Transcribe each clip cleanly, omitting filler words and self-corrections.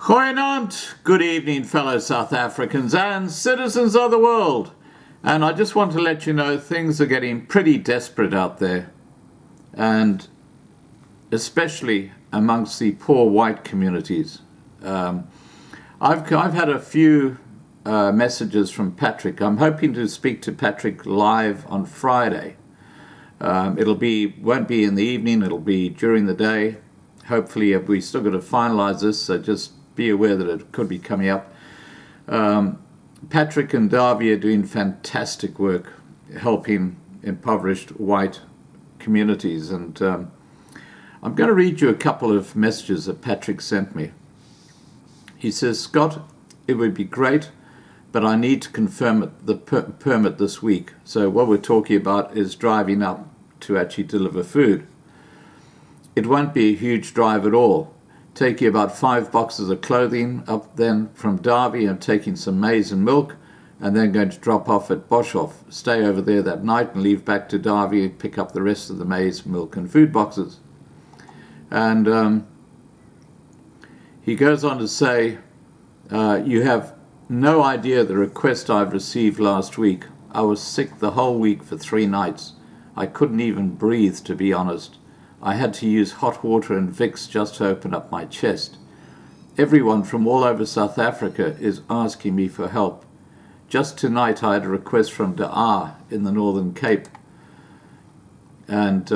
Goeienaand, good evening fellow South Africans and citizens of the world. And I just want to let you know things are getting pretty desperate out there, and especially amongst the poor white communities. I've had a few messages from Patrick. I'm hoping to speak to Patrick live on Friday. Won't be in the evening, it'll be during the day. Hopefully, we still got to finalize this, so just be aware that it could be coming up. Patrick and Darby are doing fantastic work helping impoverished white communities, and I'm going to read you a couple of messages that Patrick sent me. He says, Scott, it would be great, but I need to confirm the permit this week. So what we're talking about is driving up to actually deliver food. It won't be a huge drive at all. Taking about 5 boxes of clothing up then from Derby and taking some maize and milk, and then going to drop off at Boshoff, stay over there that night and leave back to Derby and pick up the rest of the maize, milk and food boxes. And he goes on to say, you have no idea the request I've received last week. I was sick the whole week for 3 nights. I couldn't even breathe, to be honest. I had to use hot water and Vicks just to open up my chest. Everyone from all over South Africa is asking me for help. Just tonight I had a request from De Aar in the Northern Cape. And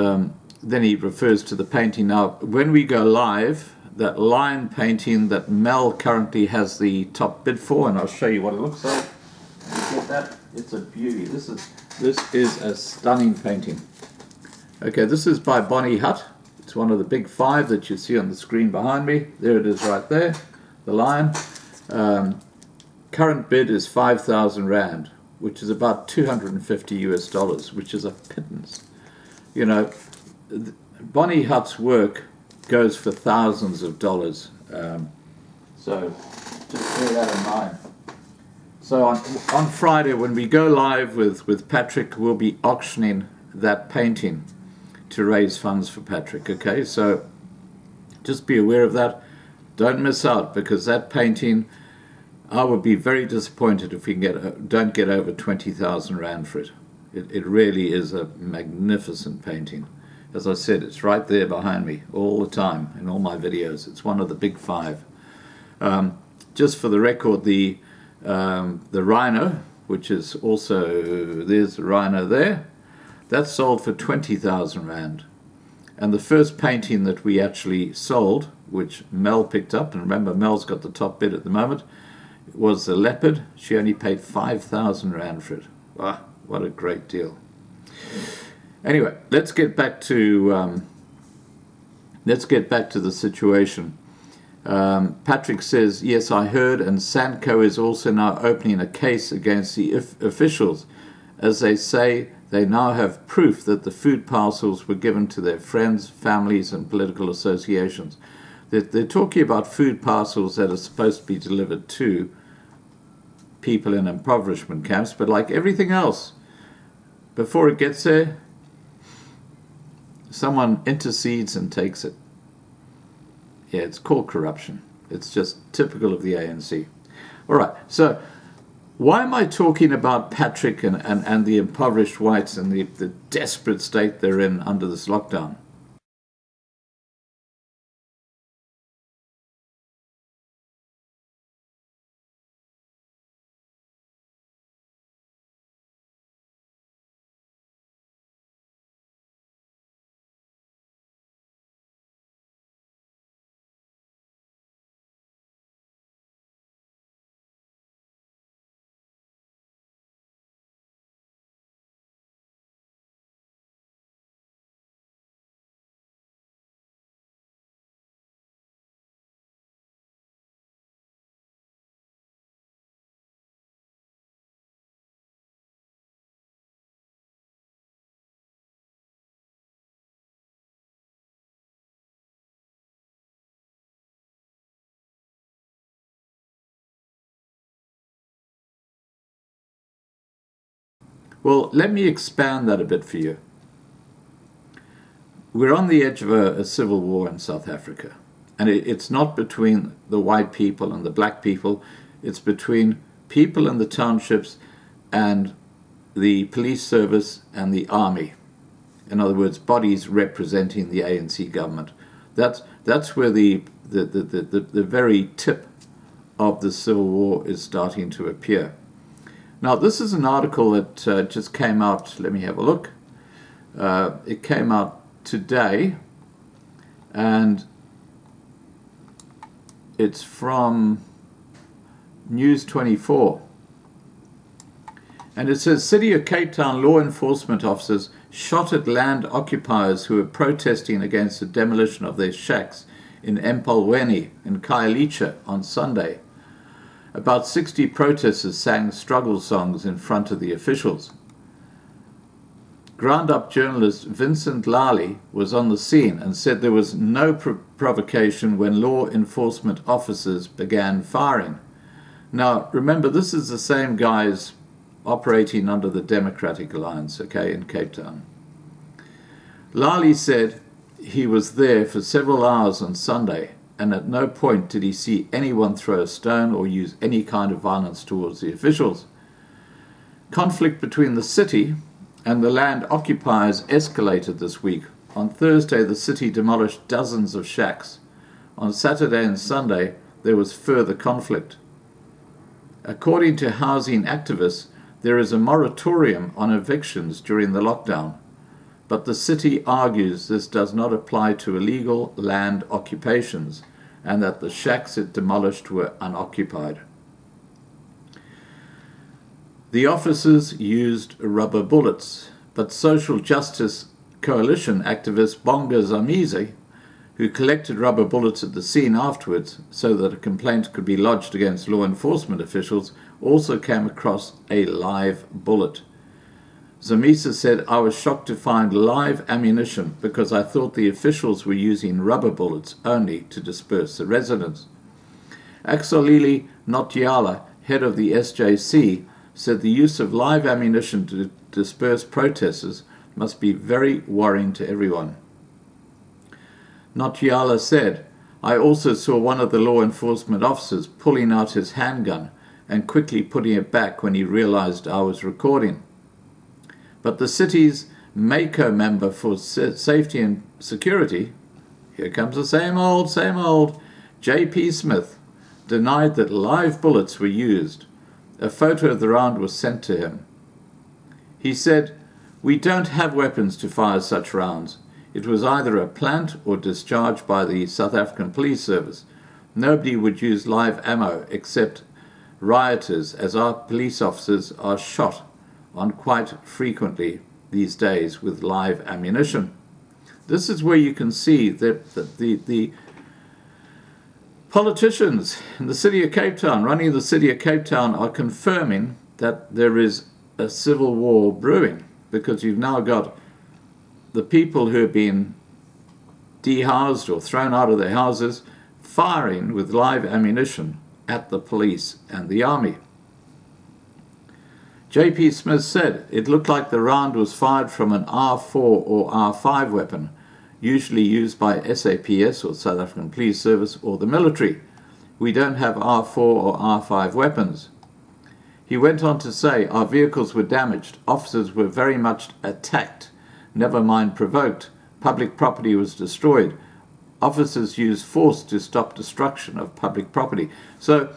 then he refers to the painting. Now, when we go live, that lion painting that Mel currently has the top bid for, and I'll show you what it looks like. You get that? It's a beauty. This is a stunning painting. Okay, this is by Bonnie Hutt. It's one of the big 5 that you see on the screen behind me. There it is right there, the lion. Current bid is 5,000 Rand, which is about $250, which is a pittance. You know, Bonnie Hutt's work goes for thousands of dollars. So just bear that in mind. So on Friday, when we go live with Patrick, we'll be auctioning that painting to raise funds for Patrick. Okay, so just be aware of that. Don't miss out, because that painting, I would be very disappointed if we don't get over 20,000 Rand for it. It really is a magnificent painting. As I said, it's right there behind me all the time in all my videos. It's one of the big 5. Just for the record, the rhino, which is also, there's the rhino there, that's sold for 20,000 Rand. And the first painting that we actually sold, which Mel picked up, and remember Mel's got the top bid at the moment, was the leopard. She only paid 5,000 Rand for it. Wow, what a great deal. Anyway, let's get back to the situation. Patrick says, yes, I heard, and Sanco is also now opening a case against the officials, as they say they now have proof that the food parcels were given to their friends, families, and political associations. They're talking about food parcels that are supposed to be delivered to people in impoverishment camps, but like everything else, before it gets there, someone intercedes and takes it. Yeah, it's called corruption. It's just typical of the ANC. All right, so why am I talking about Patrick and the impoverished whites and the desperate state they're in under this lockdown? Well, let me expand that a bit for you. We're on the edge of a civil war in South Africa. And it's not between the white people and the black people. It's between people in the townships and the police service and the army. In other words, bodies representing the ANC government. That's where the very tip of the Civil War is starting to appear. Now, this is an article that just came out. Let me have a look. It came out today, and it's from News 24. And it says, City of Cape Town law enforcement officers shot at land occupiers who were protesting against the demolition of their shacks in Empolweni in Khayelitsha on Sunday. About 60 protesters sang struggle songs in front of the officials. Ground-up journalist Vincent Lally was on the scene and said there was no provocation when law enforcement officers began firing. Now, remember, this is the same guys operating under the Democratic Alliance, in Cape Town. Lally said he was there for several hours on Sunday, and at no point did he see anyone throw a stone or use any kind of violence towards the officials. Conflict between the city and the land occupiers escalated this week. On Thursday, the city demolished dozens of shacks. On Saturday and Sunday, there was further conflict. According to housing activists, there is a moratorium on evictions during the lockdown, but the city argues this does not apply to illegal land occupations and that the shacks it demolished were unoccupied. The officers used rubber bullets, but social justice coalition activist Bonga Zamizi, who collected rubber bullets at the scene afterwards so that a complaint could be lodged against law enforcement officials, also came across a live bullet. Zamisa said, I was shocked to find live ammunition because I thought the officials were using rubber bullets only to disperse the residents. Axolili Notiala, head of the SJC, said the use of live ammunition to disperse protesters must be very worrying to everyone. Notiala said, I also saw one of the law enforcement officers pulling out his handgun and quickly putting it back when he realized I was recording. But the city's MACO member for safety and security, here comes the same old, J.P. Smith, denied that live bullets were used. A photo of the round was sent to him. He said, we don't have weapons to fire such rounds. It was either a plant or discharged by the South African Police Service. Nobody would use live ammo except rioters, as our police officers are shot on quite frequently these days with live ammunition. This is where you can see that the politicians in the city of Cape Town, running the city of Cape Town, are confirming that there is a civil war brewing, because you've now got the people who have been dehoused or thrown out of their houses firing with live ammunition at the police and the army. J.P. Smith said it looked like the round was fired from an R4 or R5 weapon, usually used by SAPS or South African Police Service or the military. We don't have R4 or R5 weapons. He went on to say our vehicles were damaged, officers were very much attacked, never mind provoked, public property was destroyed. Officers used force to stop destruction of public property. So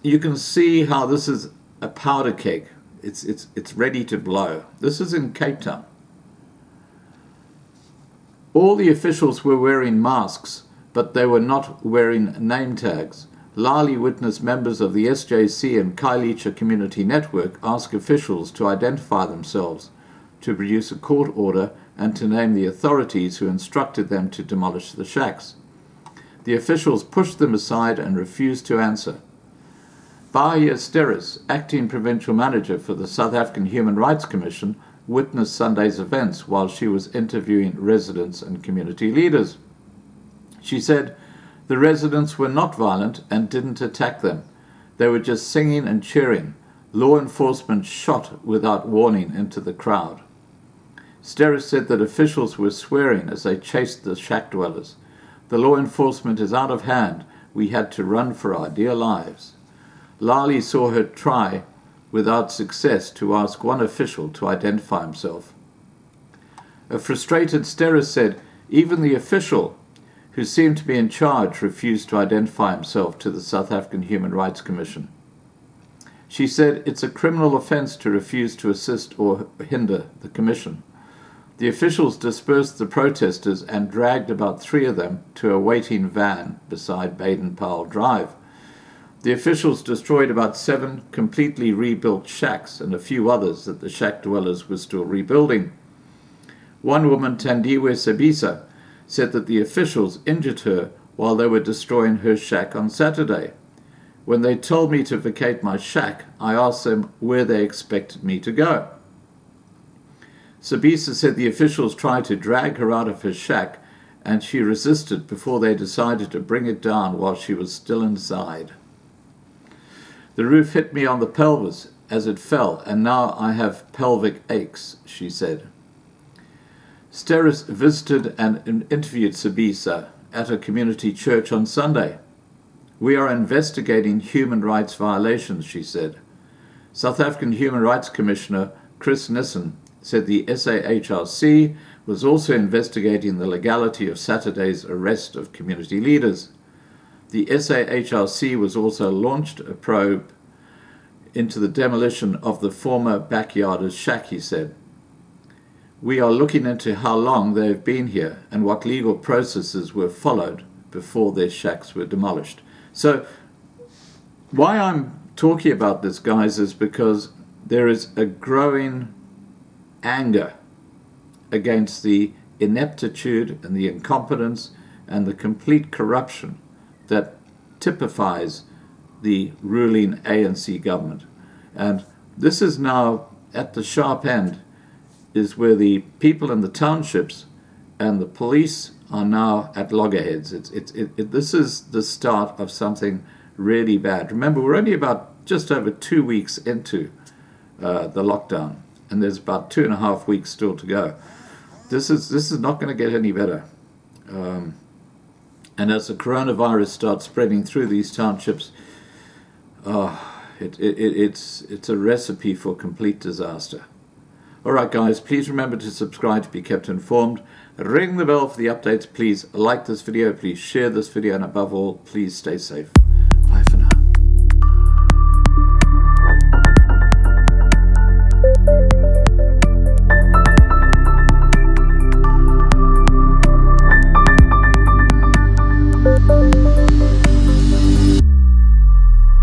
you can see how this is a powder keg. It's ready to blow. This is in Cape Town. All the officials were wearing masks, but they were not wearing name tags. Lally witnessed members of the SJC and Khayelitsha Community Network ask officials to identify themselves, to produce a court order, and to name the authorities who instructed them to demolish the shacks. The officials pushed them aside and refused to answer. Bahia Steris, acting provincial manager for the South African Human Rights Commission, witnessed Sunday's events while she was interviewing residents and community leaders. She said, the residents were not violent and didn't attack them. They were just singing and cheering. Law enforcement shot without warning into the crowd. Steris said that officials were swearing as they chased the shack dwellers. The law enforcement is out of hand. We had to run for our dear lives. Lali saw her try, without success, to ask one official to identify himself. A frustrated Steris said even the official, who seemed to be in charge, refused to identify himself to the South African Human Rights Commission. She said it's a criminal offence to refuse to assist or hinder the commission. The officials dispersed the protesters and dragged about 3 of them to a waiting van beside Baden-Powell Drive. The officials destroyed about 7 completely rebuilt shacks and a few others that the shack dwellers were still rebuilding. One woman, Tandiwe Sabisa, said that the officials injured her while they were destroying her shack on Saturday. When they told me to vacate my shack, I asked them where they expected me to go. Sabisa said the officials tried to drag her out of her shack and she resisted before they decided to bring it down while she was still inside. The roof hit me on the pelvis as it fell, and now I have pelvic aches, she said. Steris visited and interviewed Sabisa at a community church on Sunday. We are investigating human rights violations, she said. South African Human Rights Commissioner Chris Nissen said the SAHRC was also investigating the legality of Saturday's arrest of community leaders. The SAHRC was also launched a probe into the demolition of the former backyarders' shack, he said. We are looking into how long they have been here and what legal processes were followed before their shacks were demolished. So why I'm talking about this, guys, is because there is a growing anger against the ineptitude and the incompetence and the complete corruption that typifies the ruling ANC government. And this is now at the sharp end, is where the people in the townships and the police are now at loggerheads. This is the start of something really bad. Remember, we're only about just over 2 weeks into the lockdown, and there's about 2.5 weeks still to go. This is not going to get any better. And as the coronavirus starts spreading through these townships, it's a recipe for complete disaster. All right, guys, please remember to subscribe to be kept informed. Ring the bell for the updates. Please like this video. Please share this video. And above all, please stay safe.